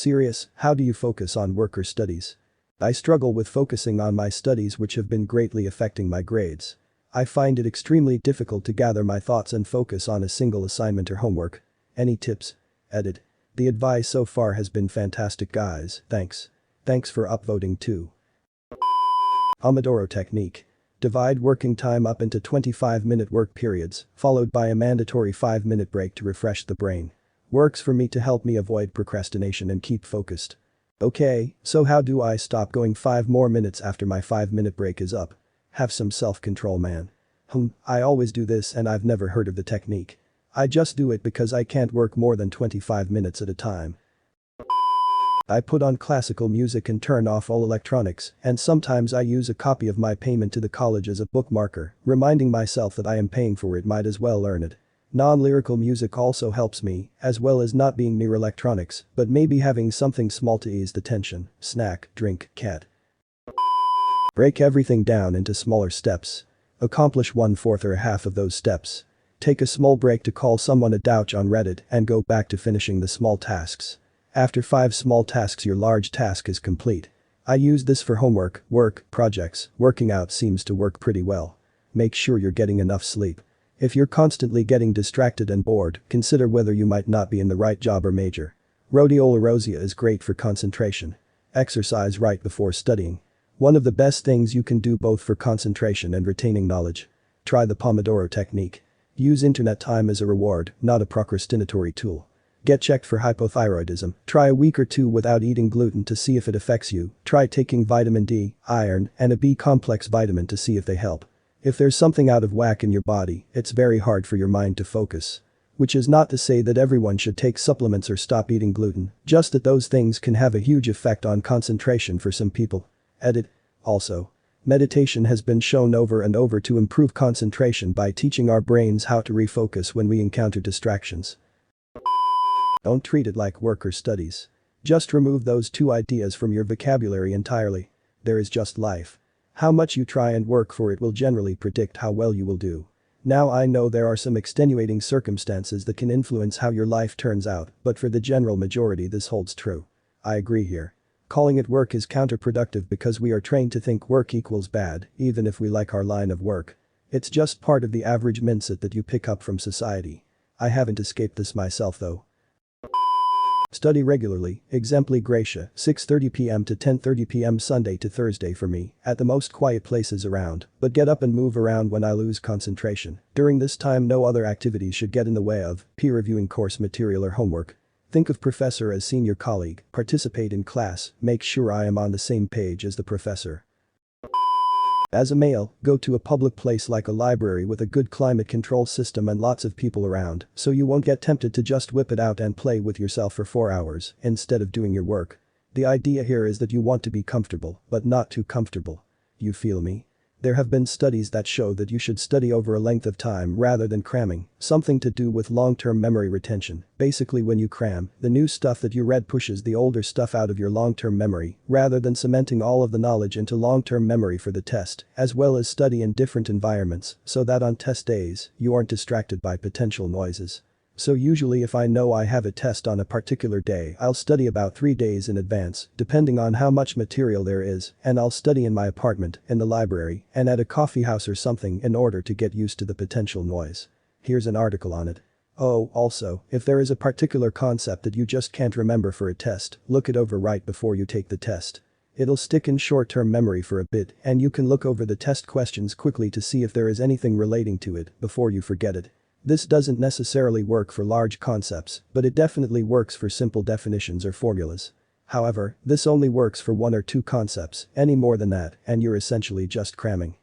Serious, how do you focus on work or studies? I struggle with focusing on my studies, which have been greatly affecting my grades. I find it extremely difficult to gather my thoughts and focus on a single assignment or homework. Any tips? Edit. The advice so far has been fantastic, guys, thanks. Thanks for upvoting too. Pomodoro technique. Divide working time up into 25-minute work periods, followed by a mandatory 5-minute break to refresh the brain. Works for me to help me avoid procrastination and keep focused. Okay, so how do I stop going 5 more minutes after my 5-minute break is up? Have some self-control, man. I always do this and I've never heard of the technique. I just do it because I can't work more than 25 minutes at a time. I put on classical music and turn off all electronics, and sometimes I use a copy of my payment to the college as a bookmarker, reminding myself that I am paying for it, might as well earn it. Non-lyrical music also helps me, as well as not being near electronics, but maybe having something small to ease the tension. Snack, drink, cat. Break everything down into smaller steps. Accomplish 1/4 or half of those steps. Take a small break to call someone a douche on Reddit and go back to finishing the small tasks. After 5 small tasks, your large task is complete. I use this for homework, work, projects. Working out seems to work pretty well. Make sure you're getting enough sleep. If you're constantly getting distracted and bored, consider whether you might not be in the right job or major. Rhodiola rosea is great for concentration. Exercise right before studying. One of the best things you can do both for concentration and retaining knowledge. Try the Pomodoro technique. Use internet time as a reward, not a procrastinatory tool. Get checked for hypothyroidism. Try a week or 2 without eating gluten to see if it affects you. Try taking vitamin D, iron, and a B-complex vitamin to see if they help. If there's something out of whack in your body, it's very hard for your mind to focus. Which is not to say that everyone should take supplements or stop eating gluten, just that those things can have a huge effect on concentration for some people. Edit. Also, meditation has been shown over and over to improve concentration by teaching our brains how to refocus when we encounter distractions. Don't treat it like work or studies. Just remove those 2 ideas from your vocabulary entirely. There is just life. How much you try and work for it will generally predict how well you will do. Now I know there are some extenuating circumstances that can influence how your life turns out, but for the general majority this holds true. I agree here. Calling it work is counterproductive because we are trained to think work equals bad, even if we like our line of work. It's just part of the average mindset that you pick up from society. I haven't escaped this myself though. Study regularly, exempli gratia, 6:30 p.m. to 10:30 p.m. Sunday to Thursday for me, at the most quiet places around, but get up and move around when I lose concentration. During this time no other activities should get in the way of peer reviewing course material or homework. Think of professor as senior colleague, participate in class, make sure I am on the same page as the professor. As a male, go to a public place like a library with a good climate control system and lots of people around, so you won't get tempted to just whip it out and play with yourself for 4 hours instead of doing your work. The idea here is that you want to be comfortable, but not too comfortable. You feel me? There have been studies that show that you should study over a length of time rather than cramming, something to do with long-term memory retention. Basically when you cram, the new stuff that you read pushes the older stuff out of your long-term memory, rather than cementing all of the knowledge into long-term memory for the test, as well as study in different environments, so that on test days, you aren't distracted by potential noises. So usually if I know I have a test on a particular day, I'll study about 3 days in advance, depending on how much material there is, and I'll study in my apartment, in the library, and at a coffee house or something in order to get used to the potential noise. Here's an article on it. Oh, also, if there is a particular concept that you just can't remember for a test, look it over right before you take the test. It'll stick in short-term memory for a bit, and you can look over the test questions quickly to see if there is anything relating to it before you forget it. This doesn't necessarily work for large concepts, but it definitely works for simple definitions or formulas. However, this only works for 1 or 2 concepts, any more than that, and you're essentially just cramming.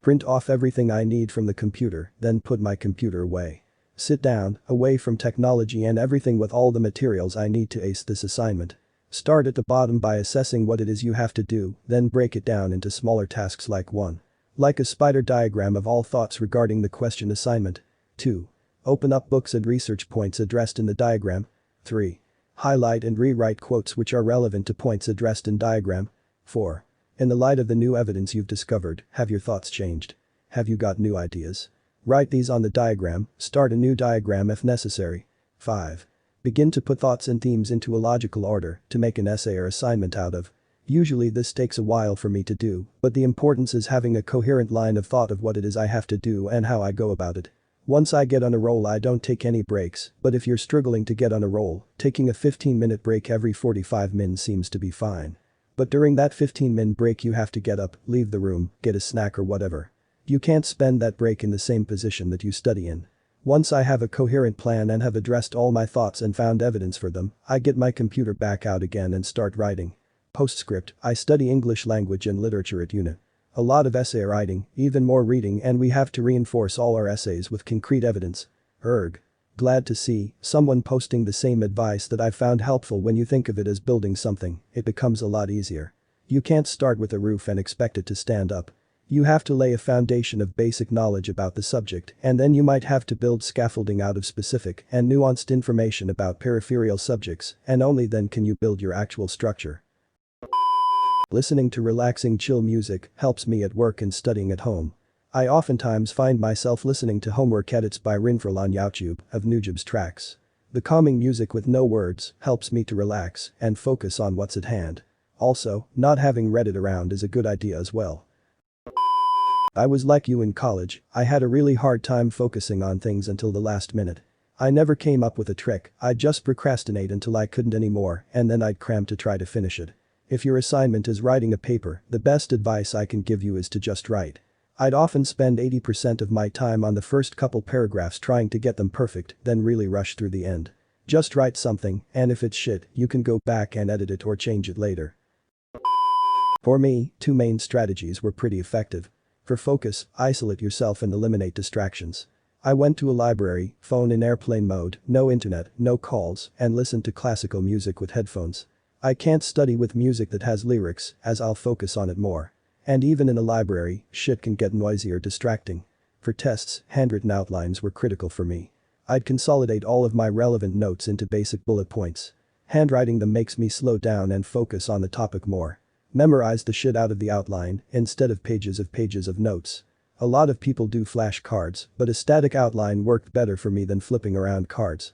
Print off everything I need from the computer, then put my computer away. Sit down, away from technology and everything with all the materials I need to ace this assignment. Start at the bottom by assessing what it is you have to do, then break it down into smaller tasks like 1. Like a spider diagram of all thoughts regarding the question assignment. 2. Open up books and research points addressed in the diagram. 3. Highlight and rewrite quotes which are relevant to points addressed in diagram. 4. In the light of the new evidence you've discovered, have your thoughts changed? Have you got new ideas? Write these on the diagram, start a new diagram if necessary. 5. Begin to put thoughts and themes into a logical order to make an essay or assignment out of. Usually this takes a while for me to do, but the importance is having a coherent line of thought of what it is I have to do and how I go about it. Once I get on a roll I don't take any breaks, but if you're struggling to get on a roll, taking a 15-minute break every 45 minutes seems to be fine. But during that 15-minute break you have to get up, leave the room, get a snack or whatever. You can't spend that break in the same position that you study in. Once I have a coherent plan and have addressed all my thoughts and found evidence for them, I get my computer back out again and start writing. Postscript, I study English language and literature at UNIT. A lot of essay writing, even more reading, and we have to reinforce all our essays with concrete evidence. Erg. Glad to see someone posting the same advice that I found helpful. When you think of it as building something, it becomes a lot easier. You can't start with a roof and expect it to stand up. You have to lay a foundation of basic knowledge about the subject, and then you might have to build scaffolding out of specific and nuanced information about peripheral subjects, and only then can you build your actual structure. Listening to relaxing chill music helps me at work and studying at home. I oftentimes find myself listening to homework edits by Rinfrel on YouTube of Nujab's tracks. The calming music with no words helps me to relax and focus on what's at hand. Also, not having Reddit around is a good idea as well. I was like you in college, I had a really hard time focusing on things until the last minute. I never came up with a trick, I'd just procrastinate until I couldn't anymore and then I'd cram to try to finish it. If your assignment is writing a paper, the best advice I can give you is to just write. I'd often spend 80% of my time on the first couple paragraphs trying to get them perfect, then really rush through the end. Just write something, and if it's shit, you can go back and edit it or change it later. For me, two main strategies were pretty effective. For focus, isolate yourself and eliminate distractions. I went to a library, phone in airplane mode, no internet, no calls, and listened to classical music with headphones. I can't study with music that has lyrics, as I'll focus on it more. And even in a library, shit can get noisy or distracting. For tests, handwritten outlines were critical for me. I'd consolidate all of my relevant notes into basic bullet points. Handwriting them makes me slow down and focus on the topic more. Memorize the shit out of the outline instead of pages of notes. A lot of people do flashcards, but a static outline worked better for me than flipping around cards.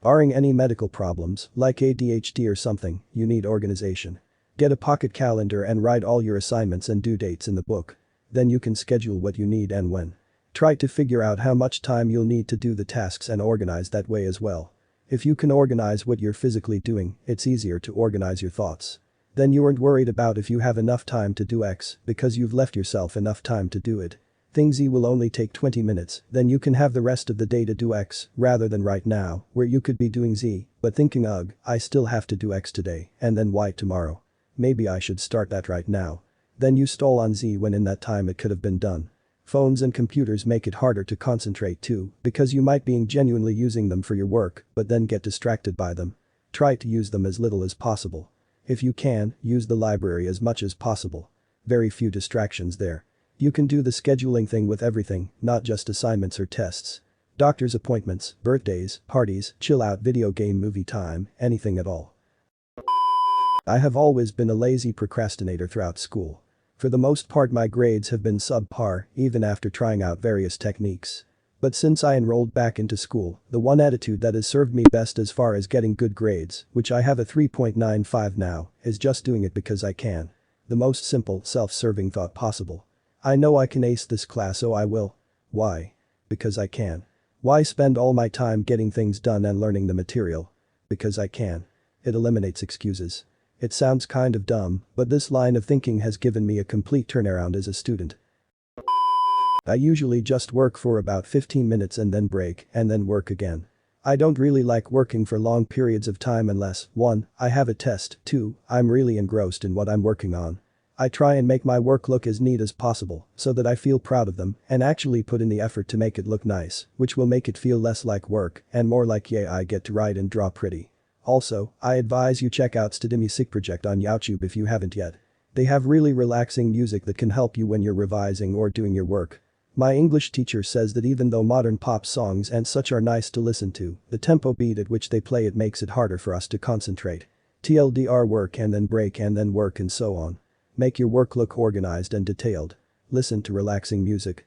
Barring any medical problems, like ADHD or something, you need organization. Get a pocket calendar and write all your assignments and due dates in the book. Then you can schedule what you need and when. Try to figure out how much time you'll need to do the tasks and organize that way as well. If you can organize what you're physically doing, it's easier to organize your thoughts. Then you aren't worried about if you have enough time to do X because you've left yourself enough time to do it. Things Z will only take 20 minutes, then you can have the rest of the day to do X rather than right now, where you could be doing Z, but thinking ugh, I still have to do X today and then Y tomorrow. Maybe I should start that right now. Then you stall on Z when in that time it could have been done. Phones and computers make it harder to concentrate too, because you might be genuinely using them for your work, but then get distracted by them. Try to use them as little as possible. If you can, use the library as much as possible. Very few distractions there. You can do the scheduling thing with everything, not just assignments or tests. Doctor's appointments, birthdays, parties, chill out, video game, movie time, anything at all. I have always been a lazy procrastinator throughout school. For the most part my grades have been subpar, even after trying out various techniques. But since I enrolled back into school, the one attitude that has served me best as far as getting good grades, which I have a 3.95 now, is just doing it because I can. The most simple, self-serving thought possible. I know I can ace this class, so I will. Why? Because I can. Why spend all my time getting things done and learning the material? Because I can. It eliminates excuses. It sounds kind of dumb, but this line of thinking has given me a complete turnaround as a student. I usually just work for about 15 minutes and then break and then work again. I don't really like working for long periods of time unless 1. I have a test, 2. I'm really engrossed in what I'm working on. I try and make my work look as neat as possible so that I feel proud of them and actually put in the effort to make it look nice, which will make it feel less like work and more like yeah, I get to write and draw pretty. Also, I advise you check out Studimi Sick Project on YouTube if you haven't yet. They have really relaxing music that can help you when you're revising or doing your work. My English teacher says that even though modern pop songs and such are nice to listen to, the tempo beat at which they play it makes it harder for us to concentrate. TLDR, work and then break and then work and so on. Make your work look organized and detailed. Listen to relaxing music.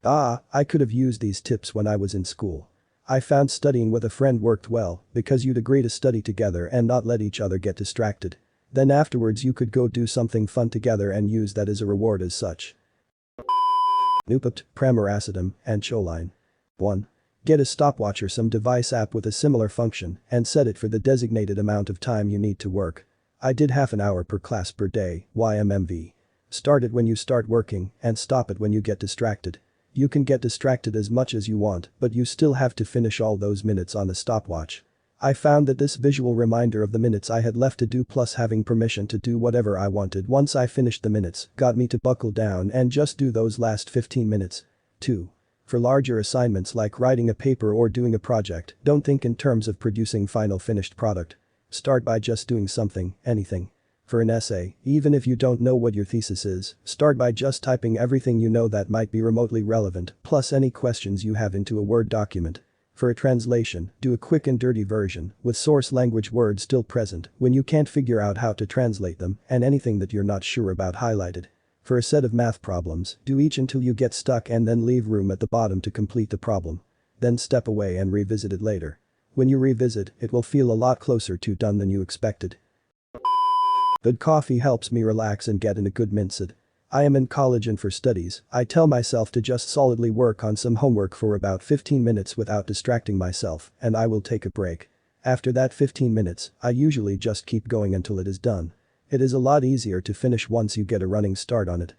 I could have used these tips when I was in school. I found studying with a friend worked well because you'd agree to study together and not let each other get distracted. Then afterwards you could go do something fun together and use that as a reward as such. Nupapt, Pramiracetam, and Choline. 1. Get a stopwatch or some device app with a similar function and set it for the designated amount of time you need to work. I did half an hour per class per day, YMMV. Start it when you start working and stop it when you get distracted. You can get distracted as much as you want, but you still have to finish all those minutes on the stopwatch. I found that this visual reminder of the minutes I had left to do plus having permission to do whatever I wanted once I finished the minutes got me to buckle down and just do those last 15 minutes. 2. For larger assignments like writing a paper or doing a project, don't think in terms of producing final finished product. Start by just doing something, anything. For an essay, even if you don't know what your thesis is, start by just typing everything you know that might be remotely relevant, plus any questions you have into a Word document. For a translation, do a quick and dirty version, with source language words still present when you can't figure out how to translate them, and anything that you're not sure about highlighted. For a set of math problems, do each until you get stuck and then leave room at the bottom to complete the problem. Then step away and revisit it later. When you revisit, it will feel a lot closer to done than you expected. Good coffee helps me relax and get in a good mindset. I am in college and for studies, I tell myself to just solidly work on some homework for about 15 minutes without distracting myself, and I will take a break. After that 15 minutes, I usually just keep going until it is done. It is a lot easier to finish once you get a running start on it.